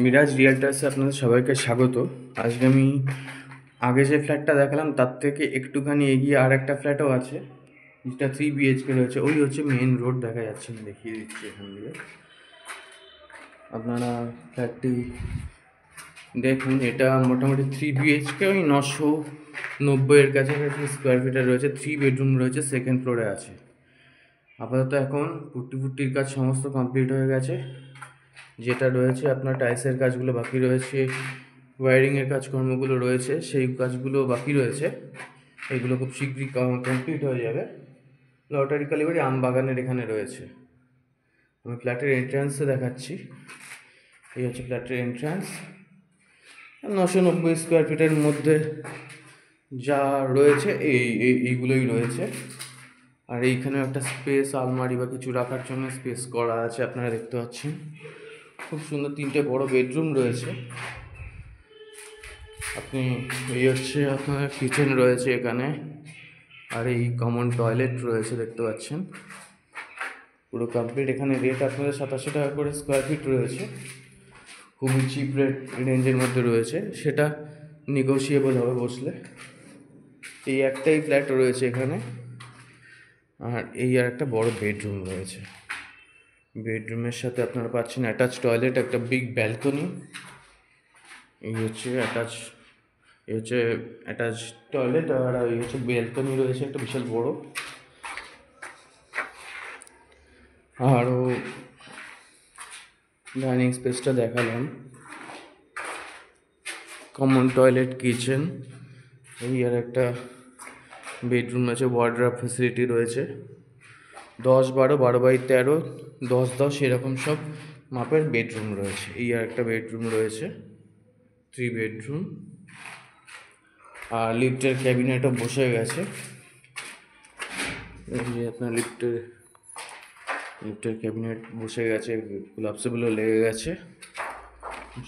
মিরাজ রিয়েলটার্সে আপনাদের সবাইকে স্বাগত। আজকে আমি আগে যে ফ্ল্যাটটা দেখালাম তার থেকে একটুখানি এগিয়ে আর একটা ফ্ল্যাটও আছে, যেটা 3 BHK রয়েছে। ওই হচ্ছে মেন রোড, দেখা যাচ্ছে, আমি দেখিয়ে দিচ্ছি এখান দিয়ে। আপনারা ফ্ল্যাটটি দেখুন, এটা মোটামুটি 3 BHK, ওই 990-এর কাছাকাছি স্কোয়ার ফিটের রয়েছে। 3 বেডরুম রয়েছে, সেকেন্ড ফ্লোরে আছে। আপাতত এখন পুট্টির কাজ সমস্ত কমপ্লিট হয়ে গেছে। যেটা রয়েছে আপনার টাইলসের কাজগুলো বাকি রয়েছে, ওয়্যারিংয়ের কাজকর্মগুলো রয়েছে, সেই কাজগুলো বাকি রয়েছে। এগুলো খুব শীঘ্রই কমপ্লিট হয়ে যাবে। লটারি কালীবাড়ি আমবাগানের এখানে রয়েছে। আমি ফ্ল্যাটের এন্ট্রান্সে দেখাচ্ছি। এই হচ্ছে ফ্ল্যাটের এন্ট্রান্স। 990 স্কোয়ার ফিটের মধ্যে যা রয়েছে এইগুলোই রয়েছে। আর এইখানেও একটা স্পেস, আলমারি বা কিছু রাখার জন্য স্পেস করা আছে, আপনারা দেখতে পাচ্ছেন। খুব সুন্দর 3টে বড় বেডরুম রয়েছে। আপনি এই হচ্ছে আপনার কিচেন রয়েছে এখানে, আর এই কমন টয়লেট রয়েছে, দেখতে পাচ্ছেন। পুরো কমপ্লিট। এখানে রেট আপনাদের 87 টাকা করে স্কোয়ার ফিট রয়েছে। খুবই চিপ রেঞ্জের মধ্যে রয়েছে, সেটা নেগোশিয়েবল হবে বসলে। এই একটাই ফ্ল্যাট রয়েছে এখানে, আর এই আর একটা বড় বেডরুম রয়েছে। বেডরুমের সাথে আপনারা পাচ্ছেন অ্যাটাচ টয়লেট, একটা বিগ ব্যালকনি। এই হচ্ছে অ্যাটাচ টয়লেট, আর এই হচ্ছে ব্যালকনি রয়েছে একটা বিশাল বড়। আরও ডাইনিং স্পেসটা দেখালাম, কমন টয়লেট, কিচেন। এই আর একটা বেডরুম আছে, ওয়ার্ড্রপ ফেসিলিটি রয়েছে। 10-12, 12x13, 10-10 এরকম সব মাপের বেডরুম রয়েছে। এই আর একটা বেডরুম রয়েছে, 3 বেডরুম। আর লিফটের ক্যাবিনেটও বসে গেছে। এই যে আপনার লিফটের ক্যাবিনেট বসে গেছে, কোলাপসেবলও লেগে গেছে,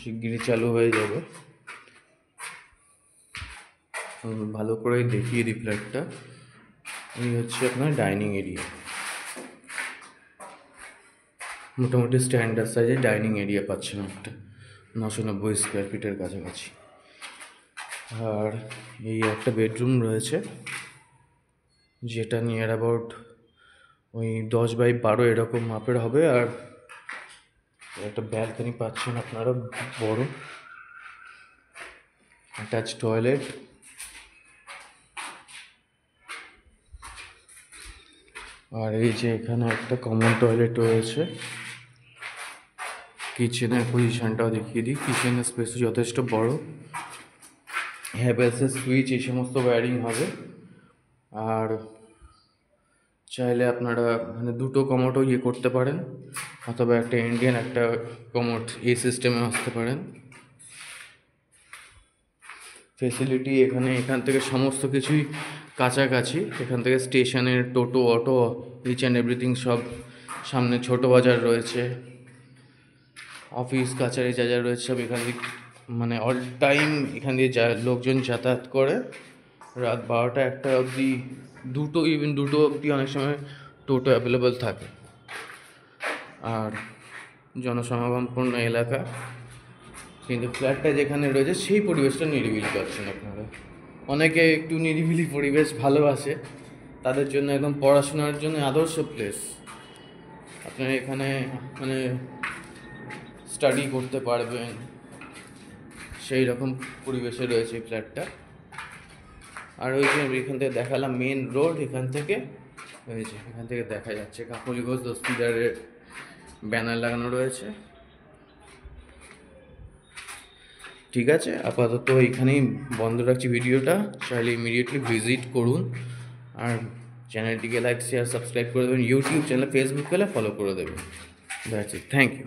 শিগগিরই চালু হয়ে যাবে। ভালো করে দেখিয়ে দিই ফ্ল্যাটটা। এই হচ্ছে আপনার ডাইনিং এরিয়া, মোটামুটি স্ট্যান্ডার্ড সাইজের ডাইনিং এরিয়া পাচ্ছেন একটা, 990 স্কোয়ার ফিটের কাছাকাছি। আর এই একটা বেডরুম রয়েছে, যেটা নিয়ার অ্যাবাউট ওই 10x12 এরকম মাপের হবে। আর একটা ব্যালকনি পাচ্ছেন আপনারা, বড় অ্যাটাচ টয়লেট। আর এই যে এখানে একটা কমন টয়লেট রয়েছে। কিচেনের পজিশনটাও দেখিয়ে দিই। কিচেনের স্পেস যথেষ্ট বড়, হ্যাভেলসের সুইচ, এই সমস্ত ওয়্যারিং হবে। আর চাইলে আপনারা মানে দুটো কমোডও করতে পারেন, অথবা একটা ইন্ডিয়ান একটা কমোড এই সিস্টেমে আসতে পারেন। ফেসিলিটি এখান থেকে সমস্ত কিছুই কাছাকাছি। এখান থেকে স্টেশনের টোটো, অটো, ইচ অ্যান্ড এভরিথিং সব। সামনে ছোট বাজার রয়েছে, অফিস কাছারি যা যা রয়েছে সব এখান থেকে, মানে অল টাইম এখান দিয়ে লোকজন যাতায়াত করে। রাত 12টা-1টা অবধি, 2টো অবধি অনেক সময় টোটো অ্যাভেলেবল থাকে। আর জনসমাগমপূর্ণ এলাকা, কিন্তু ফ্ল্যাটটা যেখানে রয়েছে সেই পরিবেশটা নিরিবিলি পাচ্ছেন আপনারা। অনেকে একটু নিরিবিলি পরিবেশ ভালোবাসে, তাদের জন্য একদম পড়াশোনার জন্য আদর্শ প্লেস। আপনারা এখানে মানে স্টাডি করতে পারবেন, সেই রকম পরিবেশে রয়েছে এই ফ্ল্যাটটা। আর ওই যে এখান থেকে দেখালাম মেন রোড, এখান থেকে হয়েছে, এখান থেকে দেখা যাচ্ছে কাকলি ঘোষ দস্তিদারের ব্যানার লাগানো রয়েছে। ঠিক আছে, আপাতত এখানেই বন্ধ রাখছি ভিডিওটা। চাইলে ইমিডিয়েটলি ভিজিট করুন, আর চ্যানেলটিকে লাইক, শেয়ার, সাবস্ক্রাইব করে দেবেন। ইউটিউব চ্যানেল, ফেসবুক পেলে ফলো করে দেবেন। That's it, thank you.